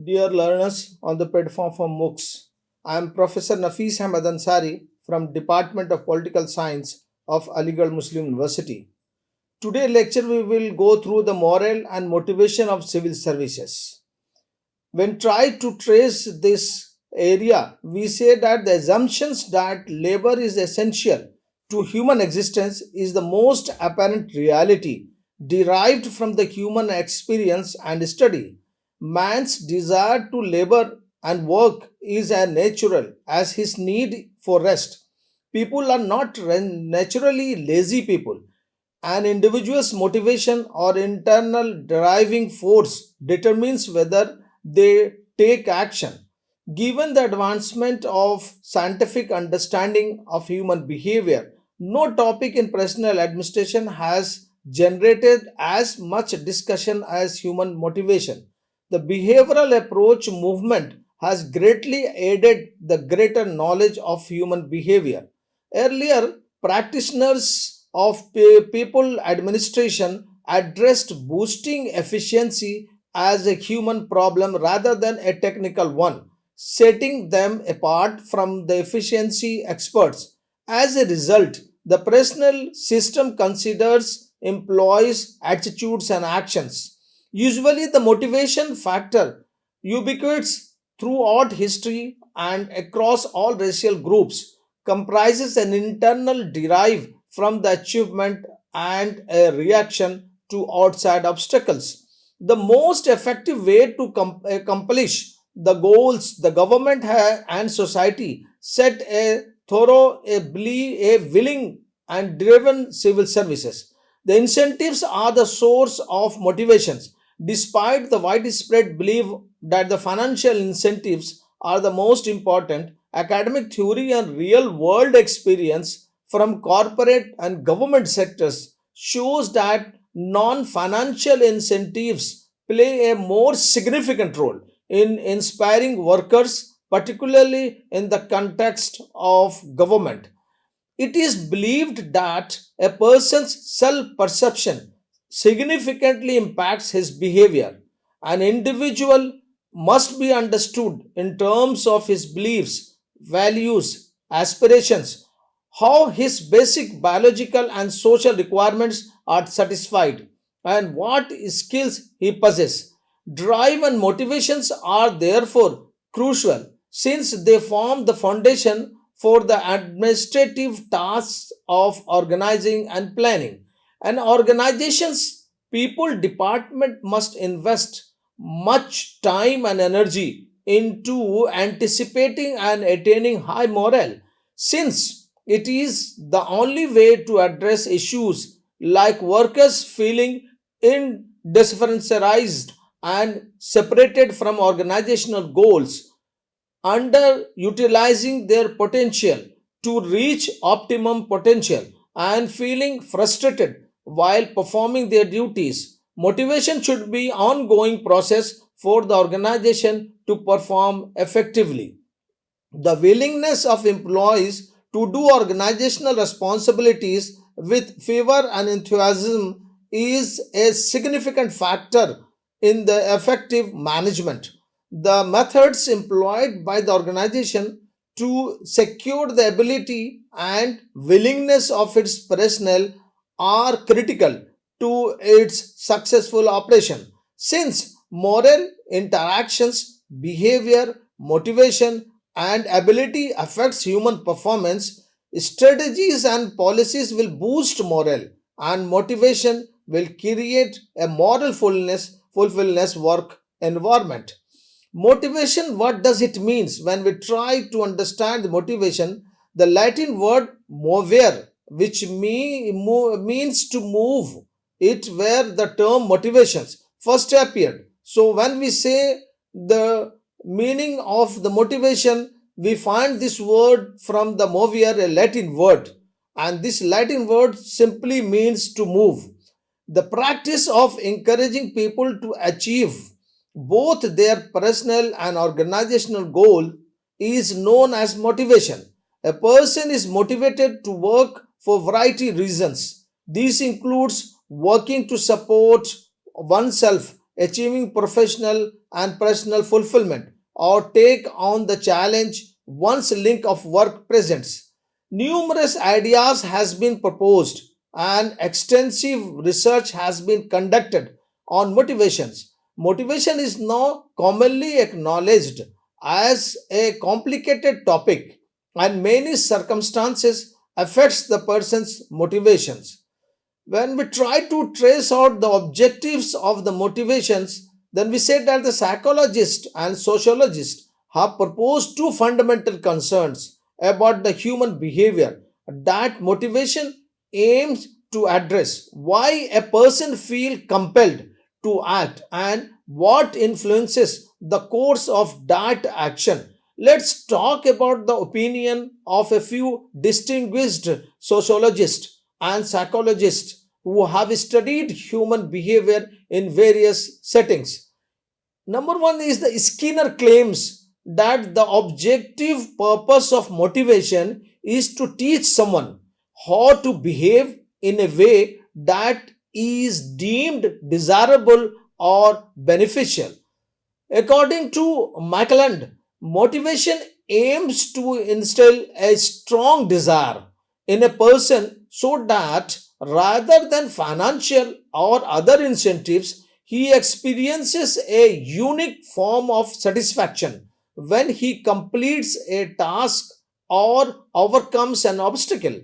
Dear learners on the platform for MOOCs, I am Professor Nafis Ahmad Ansari from Department of Political Science of Aligarh Muslim University. Today lecture we will go through the moral and motivation of civil services. When try to trace this area, we say that the assumptions that labor is essential to human existence is the most apparent reality derived from the human experience and study. Man's desire to labor and work is as natural as his need for rest. People are not naturally lazy people. An individual's motivation or internal driving force determines whether they take action. Given the advancement of scientific understanding of human behavior, no topic in personal administration has generated as much discussion as human motivation. The behavioral approach movement has greatly aided the greater knowledge of human behavior. Earlier, practitioners of people administration addressed boosting efficiency as a human problem rather than a technical one, setting them apart from the efficiency experts. As a result, the personal system considers employees' attitudes and actions. Usually, the motivation factor ubiquitous throughout history and across all racial groups comprises an internal derive from the achievement and a reaction to outside obstacles. The most effective way to accomplish the goals the government and society set a thorough, a willing and driven civil services. The incentives are the source of motivations. Despite the widespread belief that the financial incentives are the most important, academic theory and real world experience from corporate and government sectors shows that non-financial incentives play a more significant role in inspiring workers, particularly in the context of government. It is believed that a person's self perception significantly impacts his behavior. An individual must be understood in terms of his beliefs, values, aspirations, how his basic biological and social requirements are satisfied, and what skills he possesses. Drive and motivations are therefore crucial since they form the foundation for the administrative tasks of organizing and planning. An organization's people department must invest much time and energy into anticipating and attaining high morale, since it is the only way to address issues like workers feeling indifferentiated and separated from organizational goals, underutilizing their potential to reach optimum potential, and feeling frustrated while performing their duties. Motivation should be ongoing process for the organization to perform effectively. The willingness of employees to do organizational responsibilities with favor and enthusiasm is a significant factor in the effective management. The methods employed by the organization to secure the ability and willingness of its personnel are critical to its successful operation. Since moral interactions, behavior, motivation, and ability affects human performance, strategies and policies will boost morale and motivation will create a moral fulfillness work environment. Motivation, what does it means? When we try to understand the motivation, the Latin word movere, which means to move, it where the term motivations first appeared. So when we say the meaning of the motivation, we find this word from the movere, a Latin word, and this Latin word simply means to move. The practice of encouraging people to achieve both their personal and organizational goal is known as motivation. A person is motivated to work for variety reasons. This includes working to support oneself, achieving professional and personal fulfillment, or take on the challenge once link of work presents. Numerous ideas has been proposed and extensive research has been conducted on motivations. Motivation is now commonly acknowledged as a complicated topic and many circumstances affects the person's motivations. When we try to trace out the objectives of the motivations, then we say that the psychologists and sociologists have proposed two fundamental concerns about the human behavior that motivation aims to address: why a person feel compelled to act and what influences the course of that action. Let's talk about the opinion of a few distinguished sociologists and psychologists who have studied human behavior in various settings. Number one is the Skinner claims that the objective purpose of motivation is to teach someone how to behave in a way that is deemed desirable or beneficial. According to Mackland, motivation aims to instill a strong desire in a person so that rather than financial or other incentives, he experiences a unique form of satisfaction when he completes a task or overcomes an obstacle.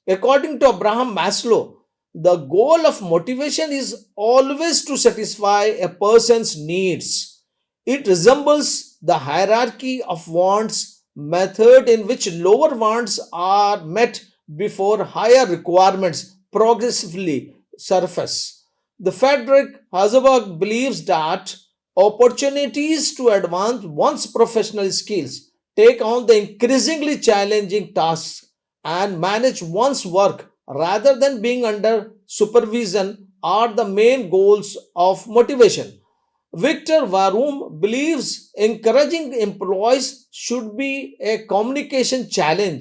According to Abraham Maslow, the goal of motivation is always to satisfy a person's needs. It resembles the hierarchy of wants method in which lower wants are met before higher requirements progressively surface. The Frederick Heisenberg believes that opportunities to advance one's professional skills, take on the increasingly challenging tasks, and manage one's work rather than being under supervision are the main goals of motivation. Victor Varum believes encouraging employees should be a communication channel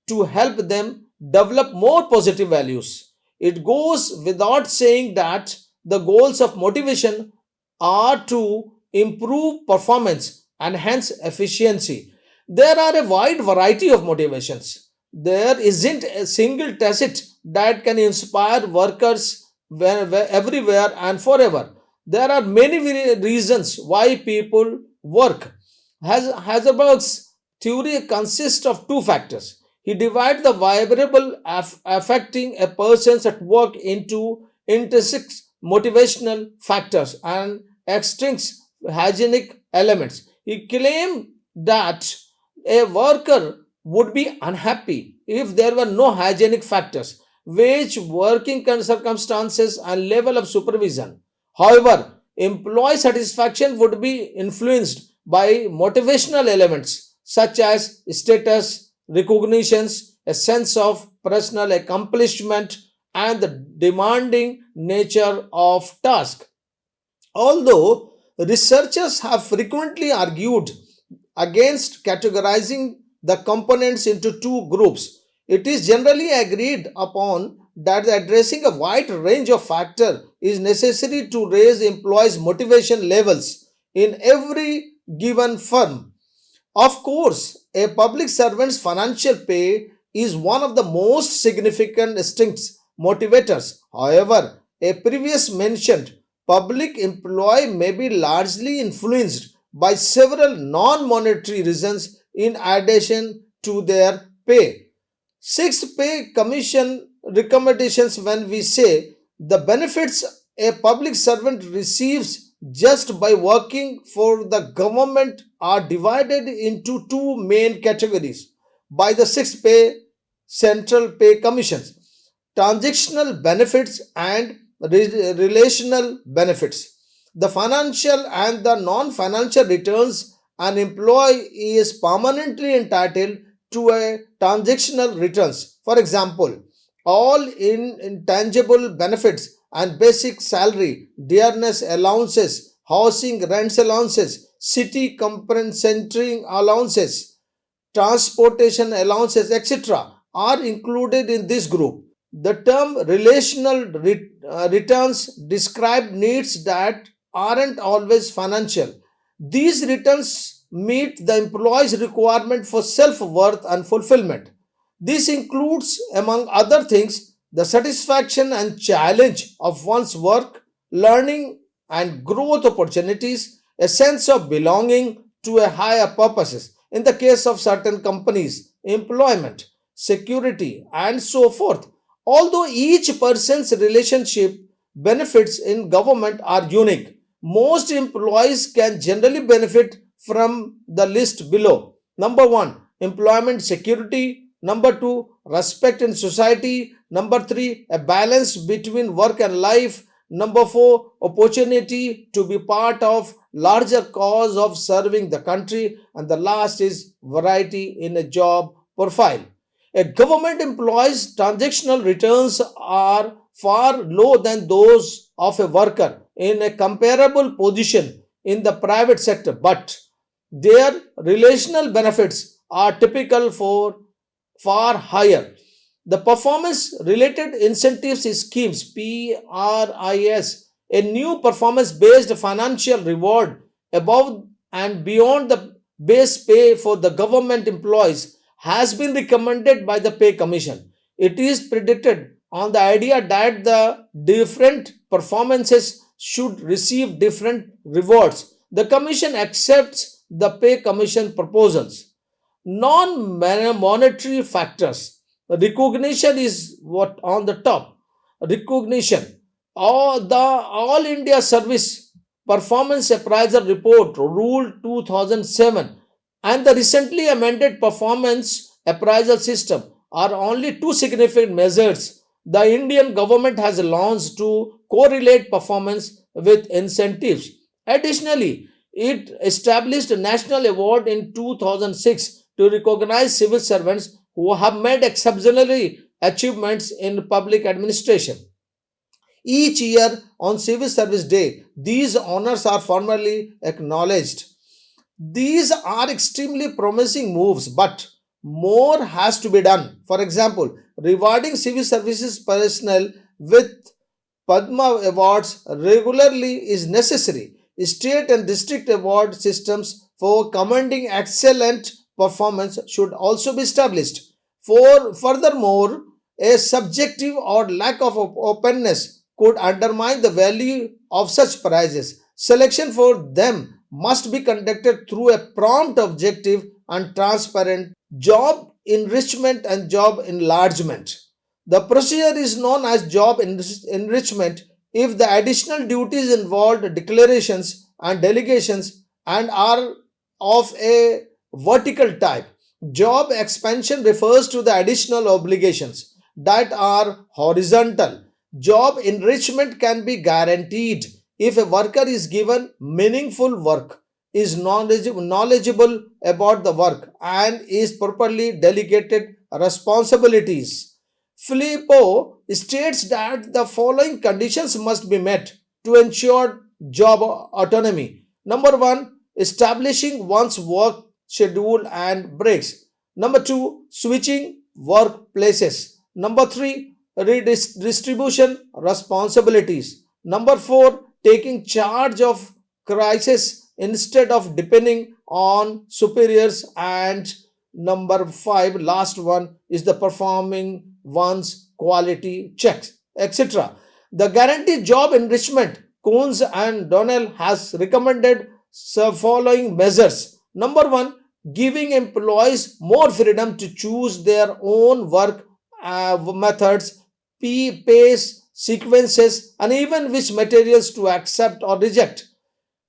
to help them develop more positive values. It goes without saying that the goals of motivation are to improve performance and hence efficiency. There are a wide variety of motivations. There isn't a single tacit that can inspire workers everywhere and forever. There are many reasons why people work. Heisenberg's theory consists of two factors. He divides the variable affecting a person's at work into intrinsic motivational factors and extrinsic hygienic elements. He claimed that a worker would be unhappy if there were no hygienic factors, wage, working circumstances, and level of supervision. However, employee satisfaction would be influenced by motivational elements such as status, recognitions, a sense of personal accomplishment, and the demanding nature of task. Although researchers have frequently argued against categorizing the components into two groups, it is generally agreed upon that addressing a wide range of factors is necessary to raise employees' motivation levels in every given firm. Of course, a public servant's financial pay is one of the most significant distinct motivators. However, a previous mentioned public employee may be largely influenced by several non-monetary reasons in addition to their pay. Sixth pay commission recommendations, when we say the benefits a public servant receives just by working for the government are divided into two main categories by the sixth pay central pay commissions: transactional benefits and relational benefits. The financial and the non financial returns, an employee is permanently entitled to a transactional returns. For example, all intangible benefits and basic salary, dearness allowances, housing rents allowances, city compensating allowances, transportation allowances, etc., are included in this group. The term relational returns describe needs that aren't always financial. These returns meet the employee's requirement for self worth and fulfillment. This includes, among other things, the satisfaction and challenge of one's work, learning and growth opportunities, a sense of belonging to a higher purposes. In the case of certain companies, employment, security, and so forth. Although each person's relationship benefits in government are unique, most employees can generally benefit from the list below. Number one, employment security. Number two, respect in society. Number three, a balance between work and life. Number four, opportunity to be part of larger cause of serving the country. And the last is variety in a job profile. A government employee's transactional returns are far low than those of a worker in a comparable position in the private sector, but their relational benefits are typical for far higher. The performance related incentives schemes PRIS, a new performance based financial reward above and beyond the base pay for the government employees, has been recommended by the Pay Commission. It is predicted on the idea that the different performances should receive different rewards. The Commission accepts the Pay Commission proposals. Non-monetary factors. Recognition is what on the top. Recognition. All India Service Performance Appraisal Report Rule 2007 and the recently amended performance appraisal system are only two significant measures the Indian government has launched to correlate performance with incentives. Additionally, it established a national award in 2006 to recognize civil servants who have made exceptionally achievements in public administration. Each year on Civil Service Day, these honors are formally acknowledged. These are extremely promising moves, but more has to be done. For example, rewarding civil services personnel with Padma Awards regularly is necessary. State and district award systems for commending excellent performance should also be established. Furthermore, a subjective or lack of openness could undermine the value of such prizes. Selection for them must be conducted through a prompt, objective, and transparent job enrichment and job enlargement. The procedure is known as job enrichment if the additional duties involved declarations and delegations and are of a vertical type. Job expansion refers to the additional obligations that are horizontal. Job enrichment can be guaranteed if a worker is given meaningful work, is knowledgeable about the work, and is properly delegated responsibilities. Filippo states that the following conditions must be met to ensure job autonomy. Number one, establishing one's work schedule and breaks. Number two, switching workplaces. Number three, redistribution responsibilities. Number four, taking charge of crisis instead of depending on superiors. And number five, last one, is the performing one's quality checks, etc. The guaranteed job enrichment, Coons and Donnell has recommended following measures. Number one, giving employees more freedom to choose their own work methods, pace, sequences, and even which materials to accept or reject.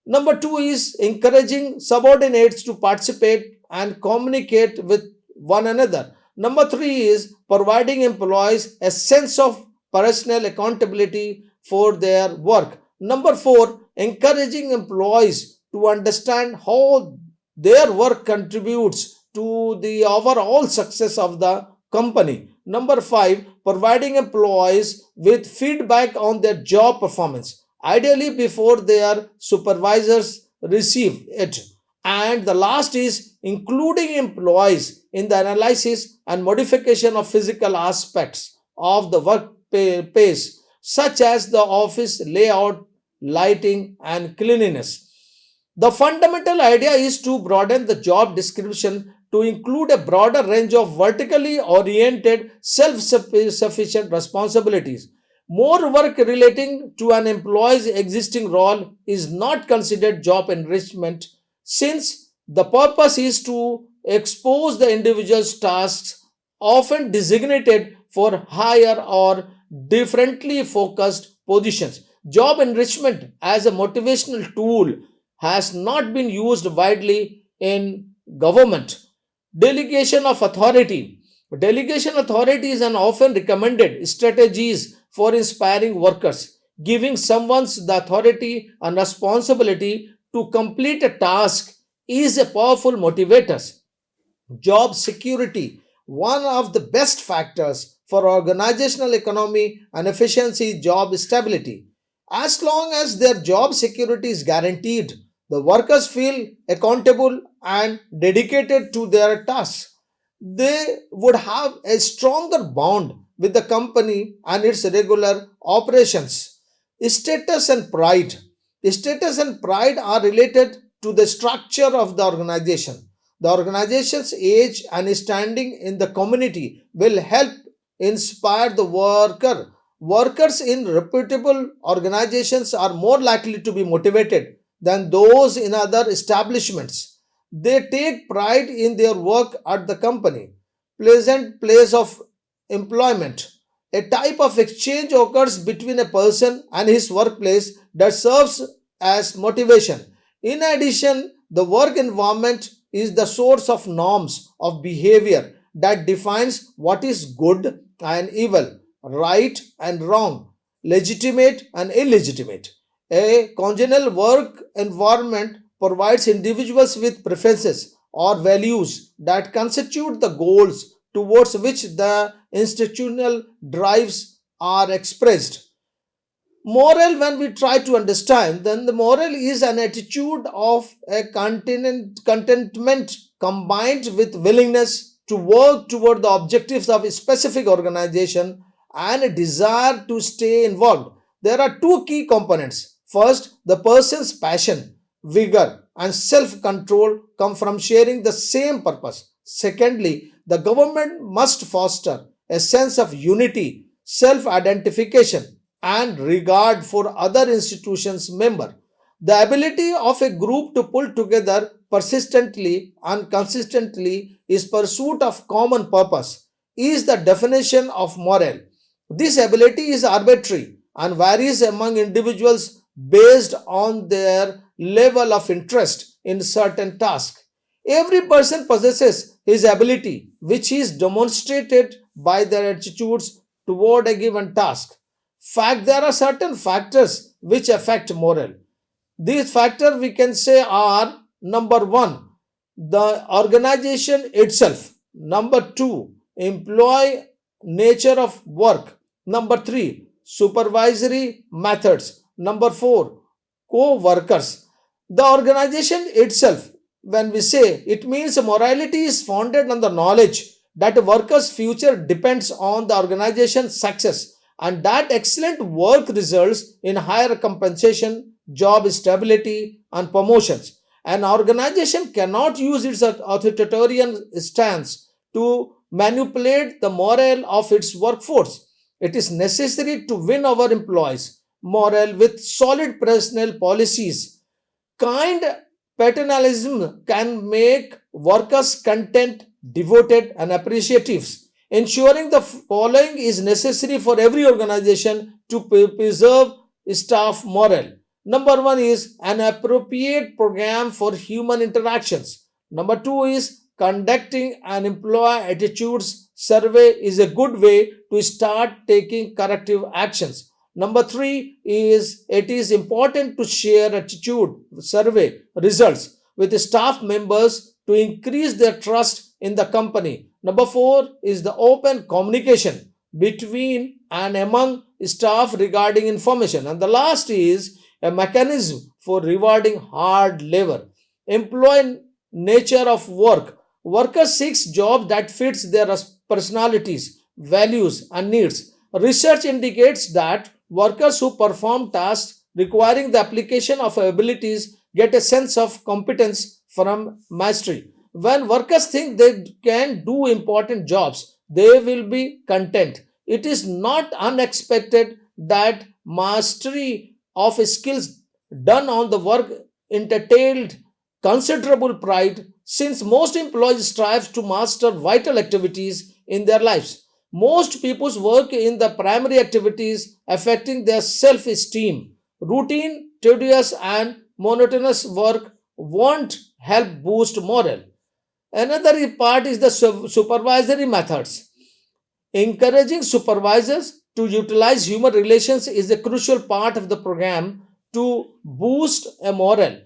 Number two is encouraging subordinates to participate and communicate with one another. Number three is providing employees a sense of personal accountability for their work. Number four, encouraging employees to understand how their work contributes to the overall success of the company. Number five, providing employees with feedback on their job performance, ideally before their supervisors receive it. And the last is including employees in the analysis and modification of physical aspects of the work pace, such as the office layout, lighting, and cleanliness. The fundamental idea is to broaden the job description to include a broader range of vertically oriented, self sufficient responsibilities. More work relating to an employee's existing role is not considered job enrichment since the purpose is to expose the individual's tasks, often designated for higher or differently focused positions. Job enrichment as a motivational tool has not been used widely in government. Delegation of authority. Delegation authority is an often recommended strategies for inspiring workers. Giving someone the authority and responsibility to complete a task is a powerful motivator. Job security. One of the best factors for organizational economy and efficiency is job stability. As long as their job security is guaranteed, the workers feel accountable and dedicated to their tasks. They would have a stronger bond with the company and its regular operations. Status and pride. Status and pride are related to the structure of the organization. The organization's age and standing in the community will help inspire the worker. Workers in reputable organizations are more likely to be motivated than those in other establishments. They take pride in their work at the company. Pleasant place of employment. A type of exchange occurs between a person and his workplace that serves as motivation. In addition, the work environment is the source of norms of behavior that defines what is good and evil, right and wrong, legitimate and illegitimate. A congenial work environment provides individuals with preferences or values that constitute the goals towards which the institutional drives are expressed. Moral, when we try to understand, then the moral is an attitude of a contentment combined with willingness to work toward the objectives of a specific organization and a desire to stay involved. There are two key components. First, the person's passion, vigor, and self control come from sharing the same purpose. Secondly, the government must foster a sense of unity, self identification, and regard for other institutions' member. The ability of a group to pull together persistently and consistently is pursuit of common purpose is the definition of moral. This ability is arbitrary and varies among individuals based on their level of interest in certain task. Every person possesses his ability, which is demonstrated by their attitudes toward a given task. Fact, there are certain factors which affect moral. These factors we can say are: number one, the organization itself; number two, employee nature of work; number three, supervisory methods; number four, co-workers. The organization itself, when we say, it means morality is founded on the knowledge that a worker's future depends on the organization's success and that excellent work results in higher compensation, job stability, and promotions. An organization cannot use its authoritarian stance to manipulate the morale of its workforce. It is necessary to win our employees' morale with solid personnel policies. Kind paternalism can make workers content, devoted, and appreciative. Ensuring the following is necessary for every organization to preserve staff morale. Number one is an appropriate program for human interactions. Number two is conducting an employee attitudes survey is a good way to start taking corrective actions. Number three is it is important to share attitude survey results with staff members to increase their trust in the company. Number four is the open communication between and among staff regarding information. And the last is a mechanism for rewarding hard labor. Employee nature of work. Workers seek jobs that fits their personalities, values, and needs. Research indicates that workers who perform tasks requiring the application of abilities, get a sense of competence from mastery. When workers think they can do important jobs, they will be content. It is not unexpected that mastery of skills done on the work entailed considerable pride since most employees strive to master vital activities in their lives. Most people's work in the primary activities affecting their self-esteem. Routine, tedious and monotonous work won't help boost morale. Another part is the supervisory methods. Encouraging supervisors to utilize human relations is a crucial part of the program to boost a morale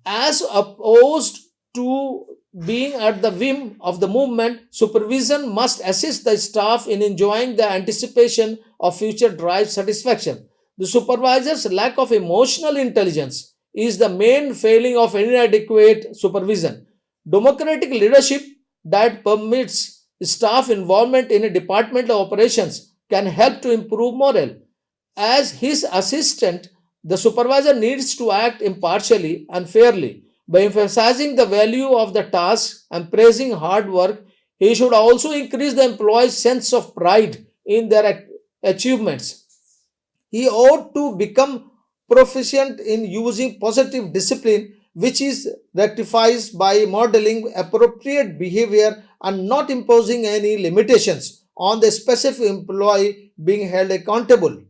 as opposed to being at the whim of the movement. Supervision must assist the staff in enjoying the anticipation of future drive satisfaction. The supervisor's lack of emotional intelligence is the main failing of inadequate supervision. Democratic leadership that permits staff involvement in a departmental operations can help to improve morale. As his assistant, the supervisor needs to act impartially and fairly. By emphasizing the value of the task and praising hard work, he should also increase the employee's sense of pride in their achievements. He ought to become proficient in using positive discipline, which is rectified by modeling appropriate behavior and not imposing any limitations on the specific employee being held accountable.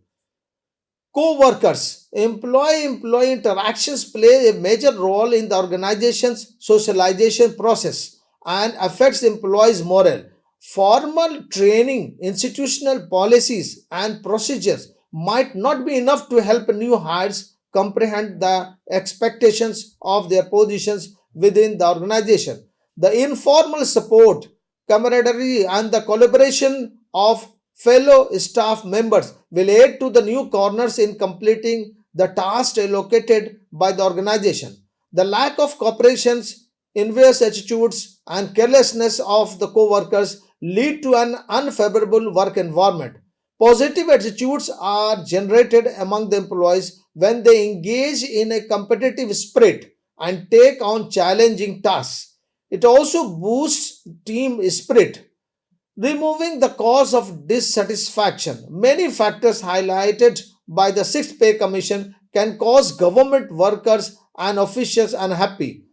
Co-workers, employee-employee interactions play a major role in the organization's socialization process and affects employees' morale. Formal training, institutional policies, and procedures might not be enough to help new hires comprehend the expectations of their positions within the organization. The informal support, camaraderie, and the collaboration of fellow staff members will aid to the new corners in completing the tasks allocated by the organization. The lack of cooperation, envious attitudes, and carelessness of the co-workers lead to an unfavorable work environment. Positive attitudes are generated among the employees when they engage in a competitive spirit and take on challenging tasks. It also boosts team spirit. Removing the cause of dissatisfaction. Many factors highlighted by the Sixth Pay Commission can cause government workers and officials unhappy.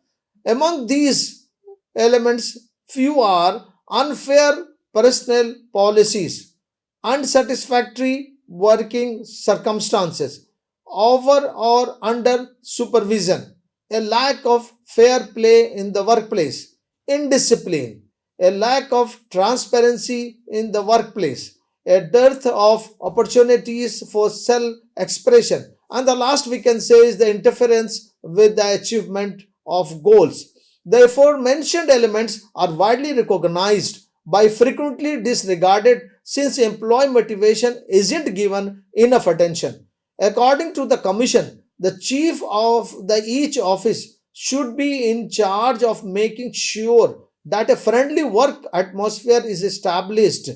Among these elements, few are unfair personnel policies, unsatisfactory working circumstances, over or under supervision, a lack of fair play in the workplace, indiscipline, a lack of transparency in the workplace, a dearth of opportunities for self expression, and the last we can say is the interference with the achievement of goals. The aforementioned elements are widely recognized by frequently disregarded since employee motivation isn't given enough attention. According to the Commission, the chief of the each office should be in charge of making sure that a friendly work atmosphere is established.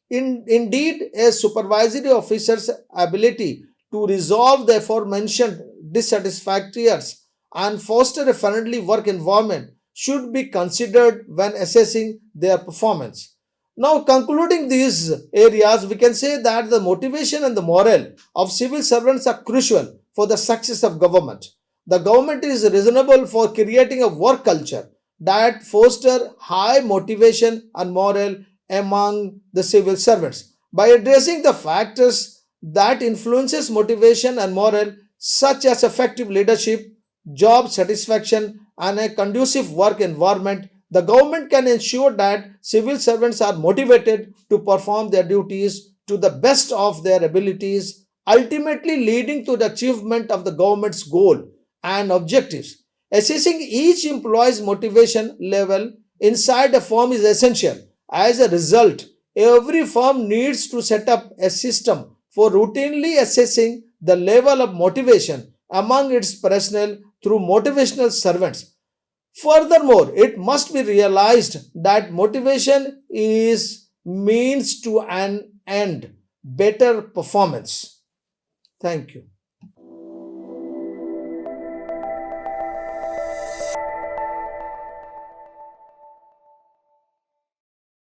Indeed, a supervisory officer's ability to resolve the aforementioned dissatisfactories and foster a friendly work environment should be considered when assessing their performance. Now, concluding these areas, we can say that the motivation and the morale of civil servants are crucial for the success of government. The government is reasonable for creating a work culture that foster high motivation and morale among the civil servants. By addressing the factors that influences motivation and morale, such as effective leadership, job satisfaction, and a conducive work environment, the government can ensure that civil servants are motivated to perform their duties to the best of their abilities, ultimately leading to the achievement of the government's goal and objectives. Assessing each employee's motivation level inside a firm is essential. As a result, every firm needs to set up a system for routinely assessing the level of motivation among its personnel through motivational servants. Furthermore, it must be realized that motivation is means to an end, better performance. Thank you.